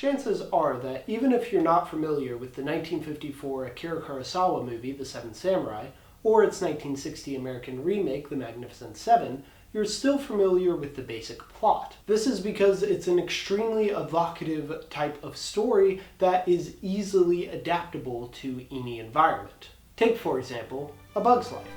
Chances are that even if you're not familiar with the 1954 Akira Kurosawa movie, The Seven Samurai, or its 1960 American remake, The Magnificent Seven, you're still familiar with the basic plot. This is because it's an extremely evocative type of story that is easily adaptable to any environment. Take, for example, A Bug's Life.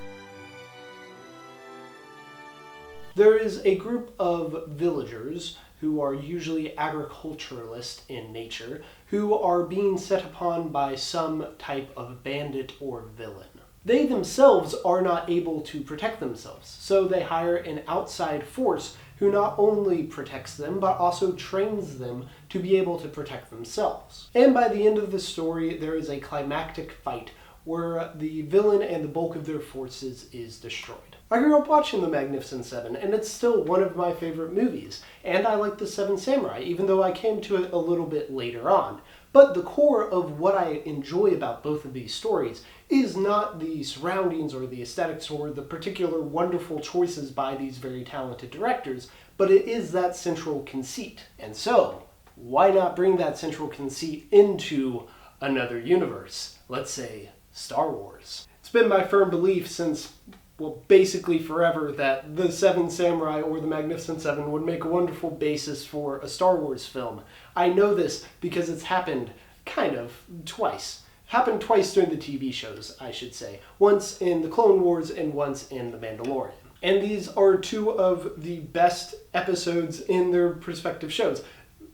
There is a group of villagers who are usually agriculturalist in nature, who are being set upon by some type of bandit or villain. They themselves are not able to protect themselves, so they hire an outside force who not only protects them, but also trains them to be able to protect themselves. And by the end of the story, there is a climactic fight where the villain and the bulk of their forces is destroyed. I grew up watching The Magnificent Seven, and it's still one of my favorite movies. And I like The Seven Samurai, even though I came to it a little bit later on. But the core of what I enjoy about both of these stories is not the surroundings or the aesthetics or the particular wonderful choices by these very talented directors, but it is that central conceit. And so, why not bring that central conceit into another universe? Let's say Star Wars. It's been my firm belief since, well, basically forever, that The Seven Samurai or The Magnificent Seven would make a wonderful basis for a Star Wars film. I know this because it's happened kind of twice. Happened twice during the TV shows, I should say. Once in The Clone Wars and once in The Mandalorian. And these are two of the best episodes in their respective shows.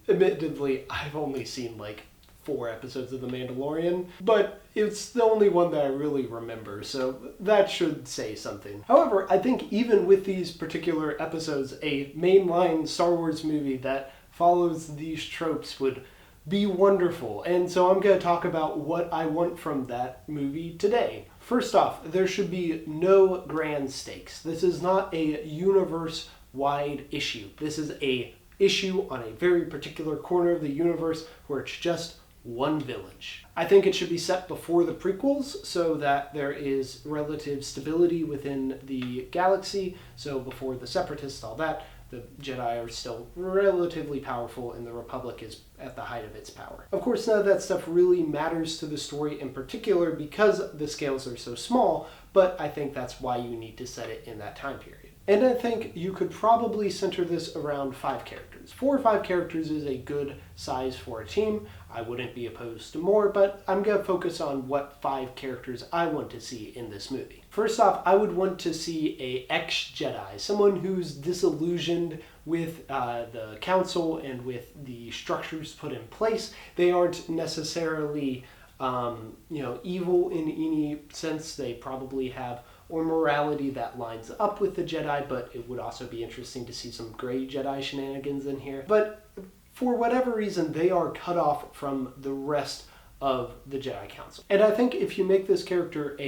Admittedly, I've only seen like 4 episodes of The Mandalorian, but it's the only one that I really remember, so that should say something. However, I think even with these particular episodes, a mainline Star Wars movie that follows these tropes would be wonderful. And so I'm going to talk about what I want from that movie today. First off, there should be no grand stakes. This is not a universe-wide issue. This is a issue on a very particular corner of the universe where it's just one village. I think it should be set before the prequels so that there is relative stability within the galaxy. So before the Separatists, all that, the Jedi are still relatively powerful and the Republic is at the height of its power. Of course, none of that stuff really matters to the story in particular because the scales are so small, but I think that's why you need to set it in that time period. And I think you could probably center this around 5 characters. 4 or 5 characters is a good size for a team. I wouldn't be opposed to more, but I'm going to focus on what 5 characters I want to see in this movie. First off, I would want to see a ex-Jedi, someone who's disillusioned with the council and with the structures put in place. They aren't necessarily evil in any sense. They probably have or morality that lines up with the Jedi, but it would also be interesting to see some gray Jedi shenanigans in here. But for whatever reason, they are cut off from the rest of the Jedi Council. And I think if you make this character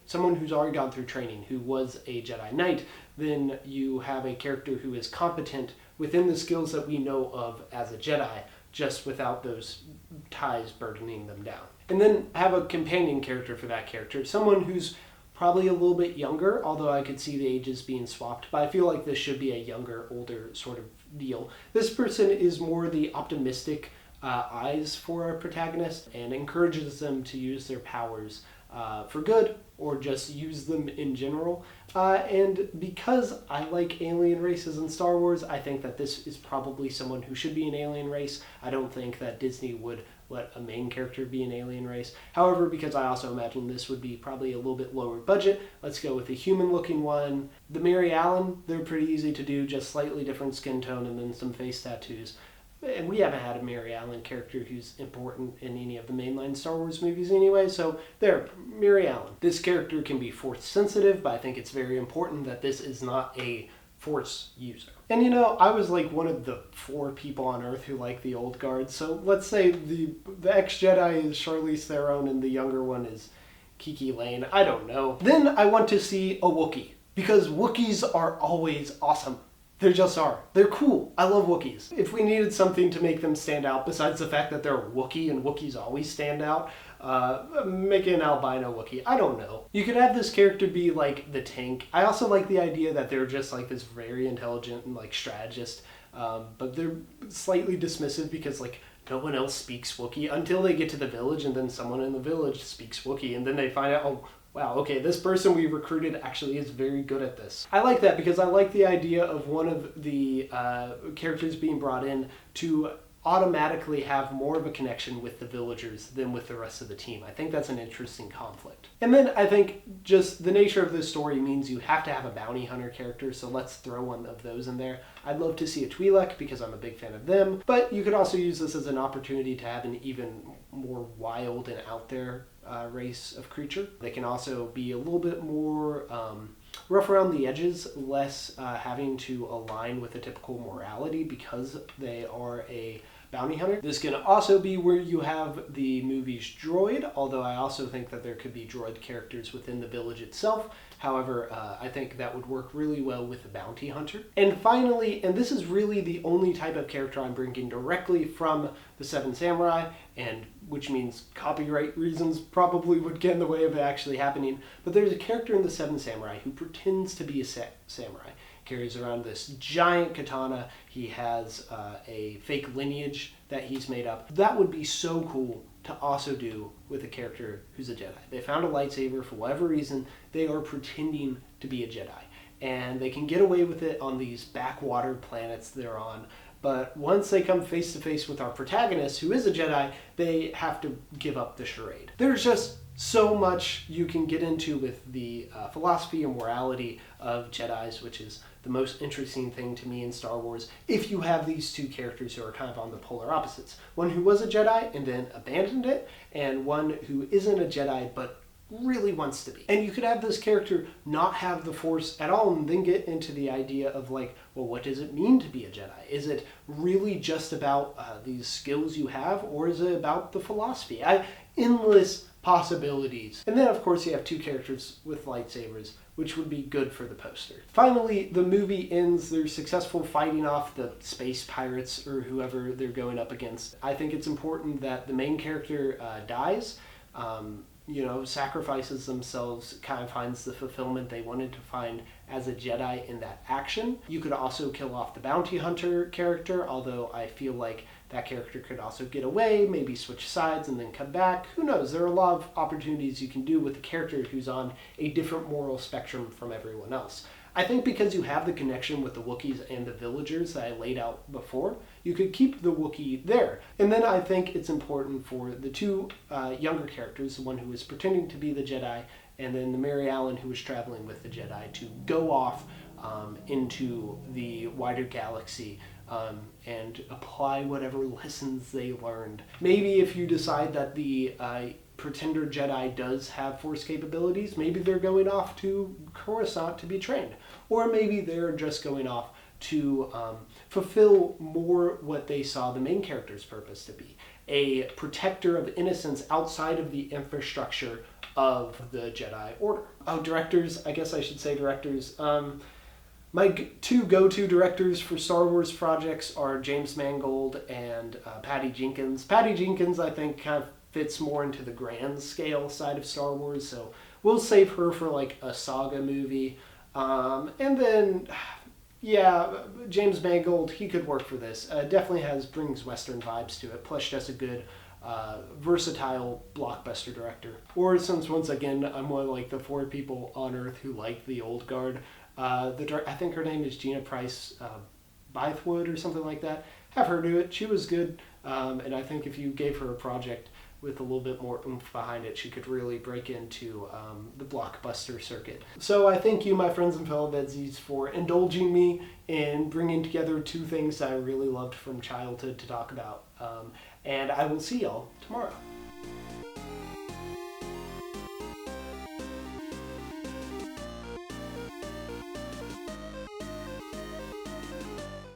someone who's already gone through training, who was a Jedi Knight, then you have a character who is competent within the skills that we know of as a Jedi, just without those ties burdening them down. And then have a companion character for that character, someone who's probably a little bit younger, although I could see the ages being swapped, but I feel like this should be a younger, older sort of deal. This person is more the optimistic eyes for our protagonist and encourages them to use their powers for good or just use them in general. And because I like alien races in Star Wars, I think that this is probably someone who should be an alien race. I don't think that Disney would let a main character be an alien race. However, because I also imagine this would be probably a little bit lower budget, let's go with a human-looking one. The Mary Allen, they're pretty easy to do, just slightly different skin tone and then some face tattoos. And we haven't had a Mary Allen character who's important in any of the mainline Star Wars movies anyway, so there, Mary Allen. This character can be force sensitive, but I think it's very important that this is not a force user. And I was like one of the 4 people on Earth who like the old guard, so let's say the ex-Jedi is Charlize Theron and the younger one is Kiki Lane, I don't know. Then I want to see a Wookiee, because Wookiees are always awesome. They just are. They're cool. I love Wookiees. If we needed something to make them stand out, besides the fact that they're a Wookiee and Wookiees always stand out, make an albino Wookiee. I don't know. You could have this character be like the tank. I also like the idea that they're just like this very intelligent and like strategist, but they're slightly dismissive because like no one else speaks Wookiee until they get to the village, and then someone in the village speaks Wookiee, and then they find out, oh, wow, okay, this person we recruited actually is very good at this. I like that because I like the idea of one of the characters being brought in to automatically have more of a connection with the villagers than with the rest of the team. I think that's an interesting conflict. And then I think just the nature of this story means you have to have a bounty hunter character, so let's throw one of those in there. I'd love to see a Twi'lek because I'm a big fan of them, but you could also use this as an opportunity to have an even more wild and out there race of creature. They can also be a little bit more rough around the edges, less having to align with a typical morality because they are a bounty hunter. This can also be where you have the movie's droid, although I also think that there could be droid characters within the village itself. However, I think that would work really well with the bounty hunter. And finally, and this is really the only type of character I'm bringing directly from the Seven Samurai, and which means copyright reasons probably would get in the way of it actually happening, but there's a character in the Seven Samurai who pretends to be a samurai. Carries around this giant katana. He has a fake lineage that he's made up. That would be so cool to also do with a character who's a Jedi. They found a lightsaber for whatever reason. They are pretending to be a Jedi. And they can get away with it on these backwater planets they're on. But once they come face to face with our protagonist, who is a Jedi, they have to give up the charade. There's just so much you can get into with the philosophy and morality of Jedis, which is the most interesting thing to me in Star Wars, if you have these two characters who are kind of on the polar opposites. One who was a Jedi and then abandoned it, and one who isn't a Jedi but really wants to be. And you could have this character not have the Force at all and then get into the idea of like, well, what does it mean to be a Jedi? Is it really just about these skills you have, or is it about the philosophy? Endless possibilities. And then of course you have two characters with lightsabers, which would be good for the poster. Finally, the movie ends. They're successful fighting off the space pirates or whoever they're going up against. I think it's important that the main character dies, sacrifices themselves, kind of finds the fulfillment they wanted to find as a Jedi in that action. You could also kill off the bounty hunter character, although I feel like that character could also get away, maybe switch sides and then come back. Who knows? There are a lot of opportunities you can do with a character who's on a different moral spectrum from everyone else. I think because you have the connection with the Wookiees and the villagers that I laid out before, you could keep the Wookiee there. And then I think it's important for the two younger characters, the one who is pretending to be the Jedi, and then the Mary Ellen who was traveling with the Jedi, to go off into the wider galaxy and apply whatever lessons they learned. Maybe if you decide that the pretender Jedi does have Force capabilities, maybe they're going off to Coruscant to be trained. Or maybe they're just going off to fulfill more what they saw the main character's purpose to be. A protector of innocence outside of the infrastructure of the Jedi Order. Oh, directors, I guess I should say directors. My two go-to directors for Star Wars projects are James Mangold and Patty Jenkins. Patty Jenkins, I think, kind of fits more into the grand scale side of Star Wars, so we'll save her for like a saga movie. And then, yeah, James Mangold, he could work for this. Definitely brings Western vibes to it, plus just a good versatile blockbuster director. Or since once again I'm one of like the 4 people on Earth who like the old guard, I think her name is Gina Price Bythewood or something like that. Have her do it. She was good, and I think if you gave her a project with a little bit more oomph behind it, she could really break into the blockbuster circuit. So I thank you, my friends and fellow Vedsies, for indulging me in bringing together 2 things that I really loved from childhood to talk about. And I will see y'all tomorrow.